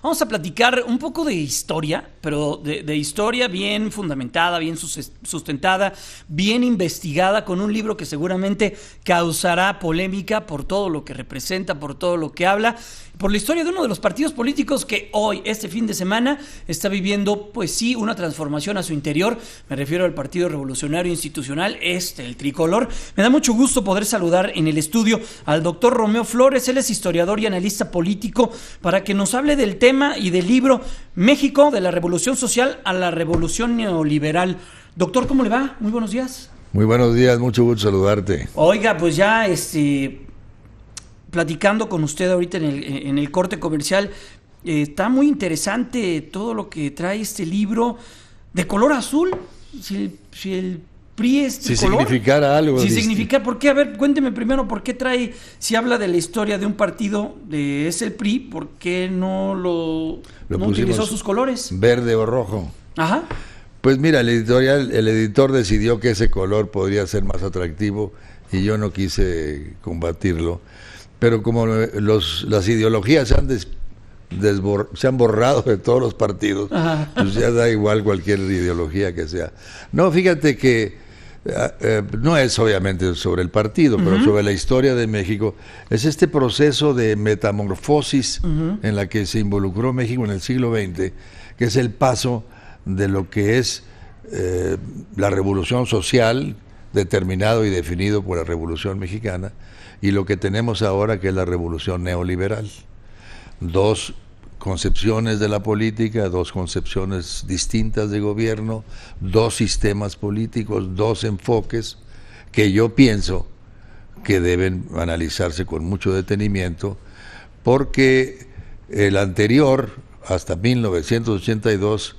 Vamos a platicar un poco de historia, pero de historia bien fundamentada, bien sustentada, bien investigada, con un libro que seguramente causará polémica por todo lo que representa, por todo lo que habla, por la historia de uno de los partidos políticos que hoy, este fin de semana, está viviendo, pues sí, una transformación a su interior. Me refiero al Partido Revolucionario Institucional, el tricolor. Me da mucho gusto poder saludar en el estudio al doctor Romeo Flores. Él es historiador y analista político, para que nos hable del tema y del libro México, de la Revolución Social a la Revolución Neoliberal. Doctor, ¿cómo le va? Muy buenos días. Muy buenos días, mucho gusto saludarte. Oiga, pues ya platicando con usted ahorita en el corte comercial, está muy interesante todo lo que trae este libro de color azul. Si el PRI es si tricolor, significara algo. Si significa, ¿por qué? A ver, cuénteme primero, ¿por qué trae, si habla de la historia de un partido, es el PRI, ¿por qué no utilizó sus colores? Verde o rojo. Ajá. Pues mira, el editor decidió que ese color podría ser más atractivo y yo no quise combatirlo. Pero como las ideologías se han borrado de todos los partidos, pues ya da igual cualquier ideología que sea. No, fíjate que no es obviamente sobre el partido, pero sobre la historia de México. Es este proceso de metamorfosis en la que se involucró México en el siglo XX, que es el paso de lo que es la revolución social, determinado y definido por la Revolución Mexicana, y lo que tenemos ahora, que es la revolución neoliberal. Dos concepciones de la política, dos concepciones distintas de gobierno, dos sistemas políticos, dos enfoques que yo pienso que deben analizarse con mucho detenimiento, porque el anterior, hasta 1982,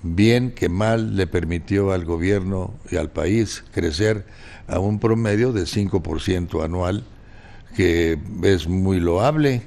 bien que mal, le permitió al gobierno y al país crecer a un promedio de 5% anual, que es muy loable,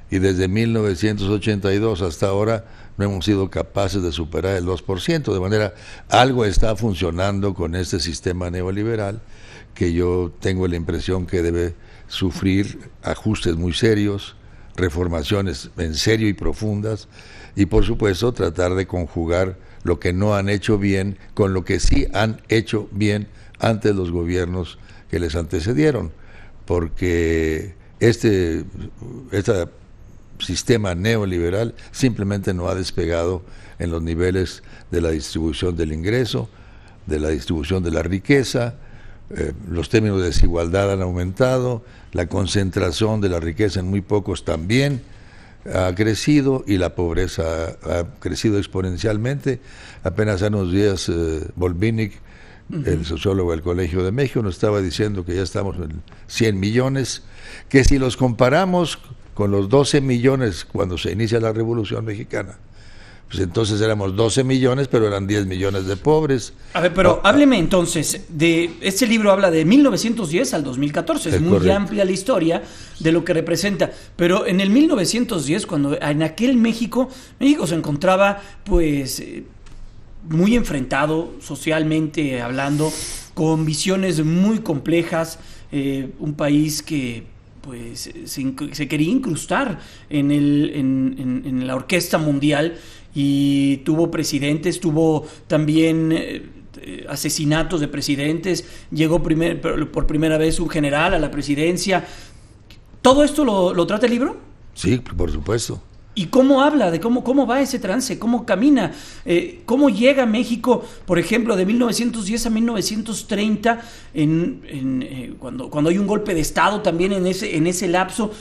y desde 1982 hasta ahora no hemos sido capaces de superar el 2%, de manera algo está funcionando con este sistema neoliberal, que yo tengo la impresión que debe sufrir ajustes muy serios, reformaciones en serio y profundas, y por supuesto tratar de conjugar lo que no han hecho bien con lo que sí han hecho bien antes los gobiernos que les antecedieron, porque este sistema neoliberal simplemente no ha despegado en los niveles de la distribución del ingreso, de la distribución de la riqueza. Los términos de desigualdad han aumentado, la concentración de la riqueza en muy pocos también ha crecido, y la pobreza ha crecido exponencialmente. Apenas hace unos días Volvinic, el sociólogo del Colegio de México, nos estaba diciendo que ya estamos en 100 millones, que si los comparamos con los 12 millones cuando se inicia la Revolución Mexicana, pues entonces éramos 12 millones, pero eran 10 millones de pobres. A ver, pero hábleme entonces, este libro habla de 1910 al 2014, es muy correcto. Amplia la historia de lo que representa, pero en el 1910, cuando en aquel México se encontraba pues muy enfrentado socialmente hablando, con visiones muy complejas, un país que pues se quería incrustar en la orquesta mundial, y tuvo presidentes, tuvo también asesinatos de presidentes, llegó por primera vez un general a la presidencia. ¿Todo esto lo trata el libro? Sí, por supuesto. ¿Y cómo habla de cómo va ese trance? ¿Cómo camina? ¿Cómo llega México, por ejemplo, de 1910 a 1930, cuando hay un golpe de Estado también en ese lapso?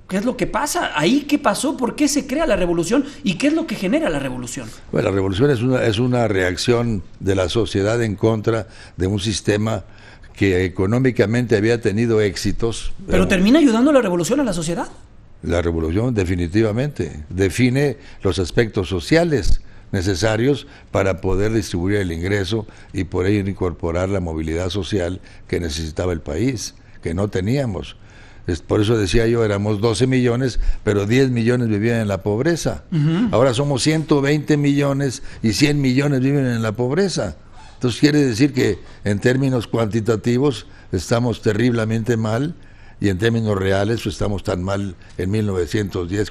¿Qué es lo que pasa? ¿Ahí qué pasó? ¿Por qué se crea la revolución? ¿Y qué es lo que genera la revolución? Bueno, la revolución es una reacción de la sociedad en contra de un sistema que económicamente había tenido éxitos. ¿Pero termina ayudando la revolución a la sociedad? La revolución definitivamente define los aspectos sociales necesarios para poder distribuir el ingreso y por ello incorporar la movilidad social que necesitaba el país, que no teníamos. Por eso decía yo, éramos 12 millones, pero 10 millones vivían en la pobreza. Ahora somos 120 millones y 100 millones viven en la pobreza. Entonces quiere decir que en términos cuantitativos estamos terriblemente mal, y en términos reales pues estamos tan mal en 1910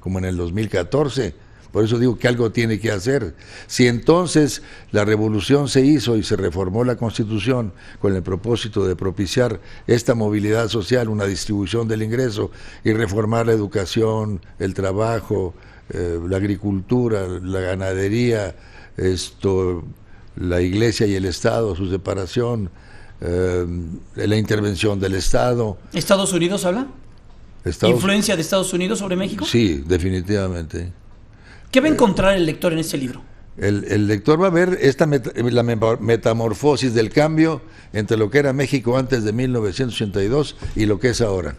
como en el 2014. Por eso digo que algo tiene que hacer. Si entonces la revolución se hizo y se reformó la Constitución con el propósito de propiciar esta movilidad social, una distribución del ingreso y reformar la educación, el trabajo, la agricultura, la ganadería, la iglesia y el Estado, su separación, la intervención del Estado. ¿Estados Unidos habla? ¿Influencia de Estados Unidos sobre México? Sí, definitivamente. ¿Qué va a encontrar el lector en este libro? El lector va a ver la metamorfosis del cambio entre lo que era México antes de 1982 y lo que es ahora.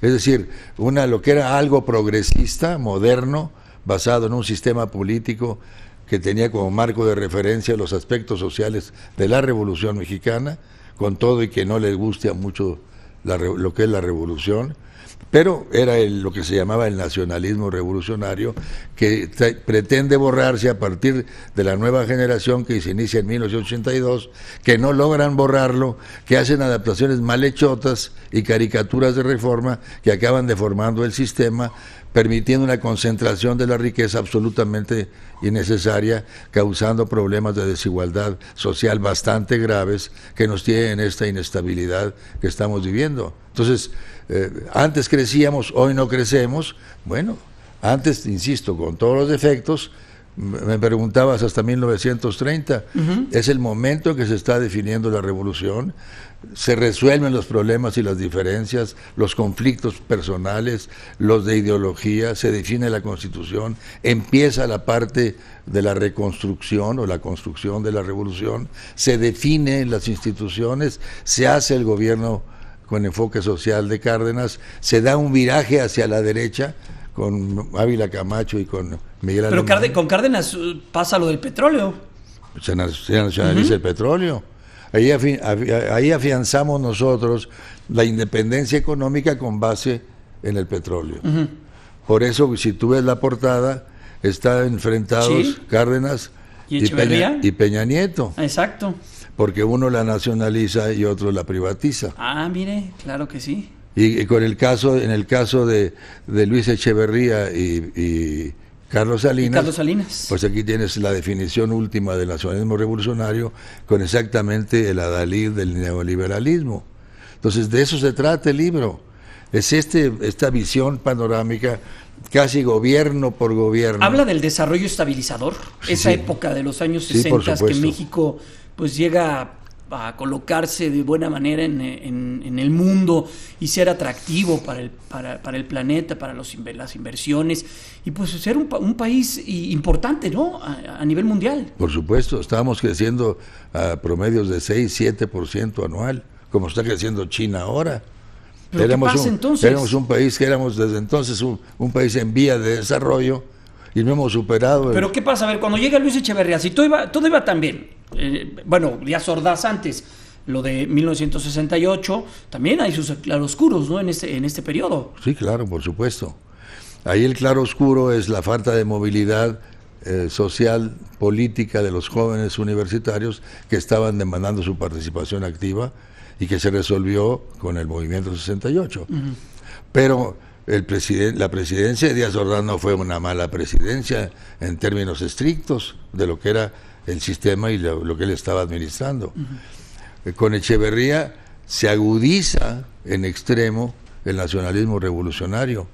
Es decir, lo que era algo progresista, moderno, basado en un sistema político que tenía como marco de referencia los aspectos sociales de la Revolución Mexicana, con todo y que no les guste a mucho lo que es la revolución, pero era lo que se llamaba el nacionalismo revolucionario, que pretende borrarse a partir de la nueva generación que se inicia en 1982, que no logran borrarlo, que hacen adaptaciones mal hechotas y caricaturas de reforma que acaban deformando el sistema, permitiendo una concentración de la riqueza absolutamente innecesaria, causando problemas de desigualdad social bastante graves que nos tienen esta inestabilidad que estamos viviendo. Entonces, antes crecíamos, hoy no crecemos. Bueno, antes, insisto, con todos los defectos, me preguntabas hasta 1930, es el momento en que se está definiendo la revolución, se resuelven los problemas y las diferencias, los conflictos personales, los de ideología, se define la Constitución, empieza la parte de la reconstrucción o la construcción de la revolución, se definen las instituciones, se hace el gobierno con enfoque social de Cárdenas, se da un viraje hacia la derecha con Ávila Camacho y con Miguel Alemán. Pero con Cárdenas pasa lo del petróleo. Se nacionaliza el petróleo. Ahí afianzamos nosotros la independencia económica con base en el petróleo. Por eso, si tú ves la portada, están enfrentados Cárdenas y Peña Nieto. Exacto. Porque uno la nacionaliza y otro la privatiza. Ah, mire, claro que sí. Y en el caso de Luis Echeverría y Carlos Salinas, pues aquí tienes la definición última del nacionalismo revolucionario con exactamente el adalid del neoliberalismo. Entonces, de eso se trata el libro. Es esta visión panorámica, casi gobierno por gobierno. Habla del desarrollo estabilizador, esa época de los años 60 que México pues llega a colocarse de buena manera en el mundo y ser atractivo para el planeta, para las inversiones y pues ser un país importante, ¿no? A nivel mundial. Por supuesto, estábamos creciendo a promedios de 6-7% anual, como está creciendo China ahora. ¿Pero qué pasa entonces? Éramos un país que éramos desde entonces un país en vía de desarrollo y no hemos superado. ¿Pero qué pasa? A ver, cuando llega Luis Echeverría, si todo iba tan bien, Díaz Ordaz antes, lo de 1968, también hay sus claroscuros, ¿no? En este periodo. Sí, claro, por supuesto. Ahí el claroscuro es la falta de movilidad social, política de los jóvenes universitarios que estaban demandando su participación activa y que se resolvió con el movimiento 68. Pero la presidencia de Díaz Ordaz no fue una mala presidencia en términos estrictos de lo que era el sistema y lo que él estaba administrando. Con Echeverría se agudiza en extremo el nacionalismo revolucionario,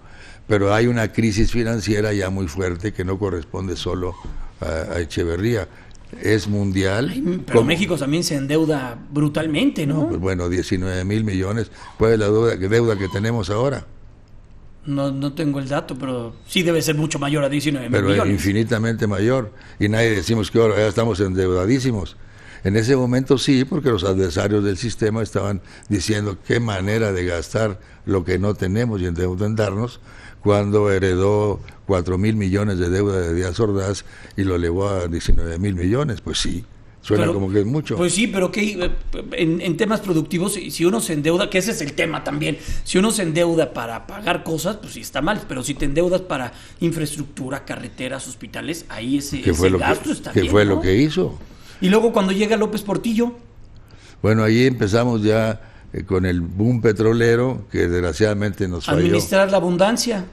pero hay una crisis financiera ya muy fuerte que no corresponde solo a Echeverría, es mundial. Ay, pero México también se endeuda brutalmente, ¿no? Pues bueno, 19,000 millones, ¿cuál es la deuda que tenemos ahora? No tengo el dato, pero sí debe ser mucho mayor a 19 pero millones. Pero infinitamente mayor. Y nadie decimos que ahora ya estamos endeudadísimos. En ese momento sí, porque los adversarios del sistema estaban diciendo qué manera de gastar lo que no tenemos y endeudarnos, cuando heredó 4,000 millones de deuda de Díaz Ordaz y lo elevó a 19,000 millones. Pues sí. Suena como que es mucho. Pues sí, pero que en temas productivos, si uno se endeuda, que ese es el tema también, si uno se endeuda para pagar cosas, pues sí está mal, pero si te endeudas para infraestructura, carreteras, hospitales, ahí ese gasto está bien, ¿qué fue ¿no? lo que hizo? Y luego cuando llega López Portillo. Bueno, ahí empezamos ya con el boom petrolero que desgraciadamente nos falló. Administrar la abundancia.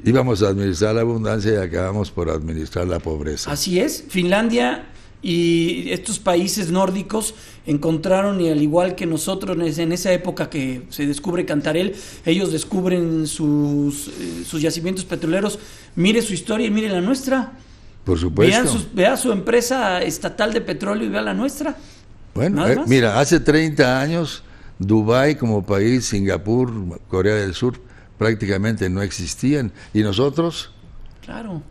Íbamos a administrar la abundancia y acabamos por administrar la pobreza. Así es. Finlandia y estos países nórdicos encontraron, y al igual que nosotros en esa época que se descubre Cantarell, ellos descubren sus yacimientos petroleros. Mire su historia y mire la nuestra. Por supuesto. Vea su empresa estatal de petróleo y vea la nuestra. Bueno, mira, hace 30 años Dubái como país, Singapur, Corea del Sur prácticamente no existían, y nosotros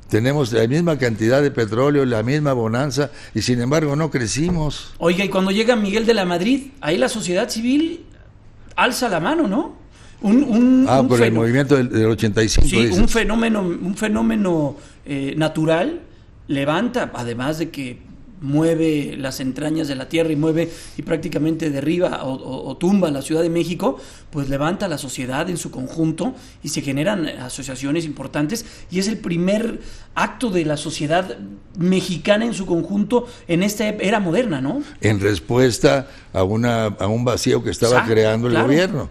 tenemos la misma cantidad de petróleo, la misma bonanza, y sin embargo no crecimos. Oiga, y cuando llega Miguel de la Madrid, ahí la sociedad civil alza la mano, ¿no? Por el movimiento del 85. Sí, dices. un fenómeno natural levanta, además de que mueve las entrañas de la tierra y prácticamente derriba o tumba la Ciudad de México, pues levanta la sociedad en su conjunto y se generan asociaciones importantes, y es el primer acto de la sociedad mexicana en su conjunto en esta era moderna, ¿no? En respuesta a un vacío que estaba creando el gobierno.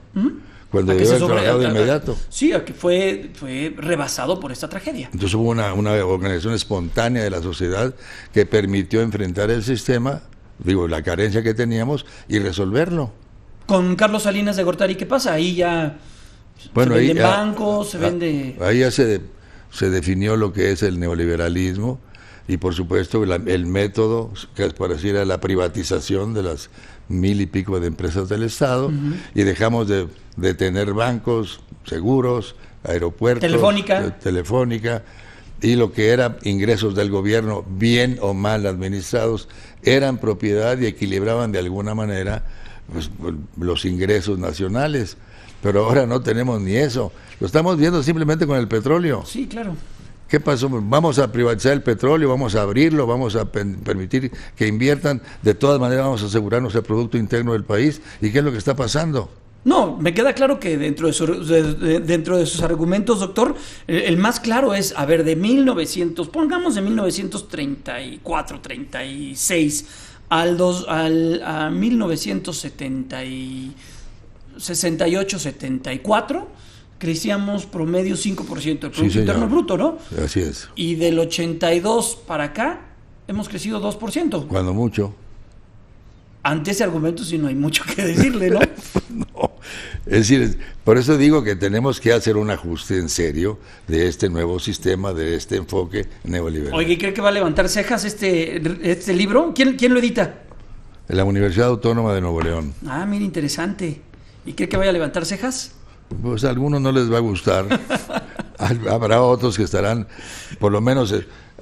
Cuando debió haber trabajado de inmediato. Sí, que fue rebasado por esta tragedia. Entonces hubo una organización espontánea de la sociedad que permitió enfrentar el sistema, la carencia que teníamos, y resolverlo. Con Carlos Salinas de Gortari, ¿qué pasa? Ahí ya se venden bancos, se vende... Ahí ya se definió lo que es el neoliberalismo, y por supuesto el método que pareciera la privatización de las 1000 y pico de empresas del Estado, y dejamos de tener bancos, seguros, aeropuertos, telefónica, y lo que eran ingresos del gobierno, bien o mal administrados, eran propiedad y equilibraban de alguna manera los ingresos nacionales. Pero ahora no tenemos ni eso. Lo estamos viendo simplemente con el petróleo. Sí, claro. ¿Qué pasó? Vamos a privatizar el petróleo, vamos a abrirlo, vamos a permitir que inviertan, de todas maneras vamos a asegurarnos el Producto Interno del país. ¿Y qué es lo que está pasando? No, me queda claro que dentro de sus argumentos, doctor, el más claro es, a ver, pongamos de 1934, 36 a 1968, 74, crecíamos promedio 5% del Producto Interno Bruto, ¿no? Así es. Y del 82 para acá hemos crecido 2%. Cuando mucho. Ante ese argumento sí no hay mucho que decirle, ¿no? No. Es decir, por eso digo que tenemos que hacer un ajuste en serio de este nuevo sistema, de este enfoque neoliberal. Oye, ¿y cree que va a levantar cejas este libro? ¿Quién lo edita? La Universidad Autónoma de Nuevo León. Ah, mira, interesante. ¿Y cree que vaya a levantar cejas? Pues a algunos no les va a gustar. Habrá otros que estarán, por lo menos,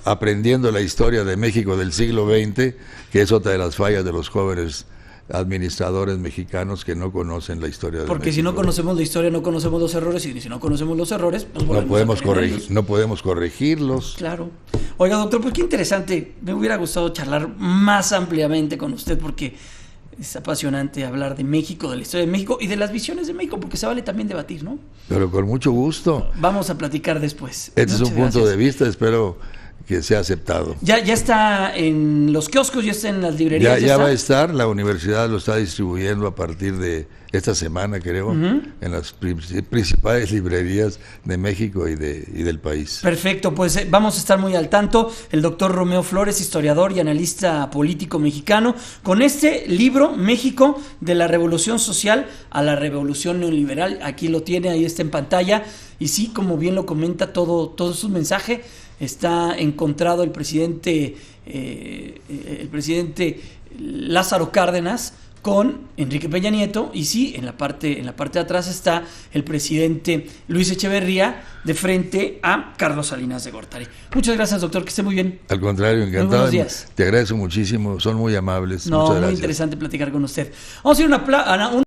aprendiendo la historia de México del siglo XX, que es otra de las fallas de los jóvenes administradores mexicanos que no conocen la historia de Porque México. Si no conocemos la historia, no conocemos los errores, y si no conocemos los errores, pues no podemos corregirlos. Claro. Oiga, doctor, pues qué interesante. Me hubiera gustado charlar más ampliamente con usted, porque es apasionante hablar de México, de la historia de México y de las visiones de México, porque se vale también debatir, ¿no? Pero con mucho gusto. Vamos a platicar después. Este es un punto de vista, espero que sea aceptado. Ya está en los kioscos, ya está en las librerías. Ya va a estar, la universidad lo está distribuyendo a partir de esta semana, creo, en las principales librerías de México y del país. Perfecto, pues vamos a estar muy al tanto. El doctor Romeo Flores, historiador y analista político mexicano, con este libro, México, de la Revolución Social a la Revolución Neoliberal. Aquí lo tiene, ahí está en pantalla. Y sí, como bien lo comenta, todo su mensaje está encontrado el presidente Lázaro Cárdenas con Enrique Peña Nieto, y sí, en la parte de atrás está el presidente Luis Echeverría de frente a Carlos Salinas de Gortari. Muchas gracias, doctor, que esté muy bien. Al contrario, encantado. Muy buenos días. Te agradezco muchísimo, son muy amables. No, muchas muy gracias. interesante platicar con usted. Vamos a ir a una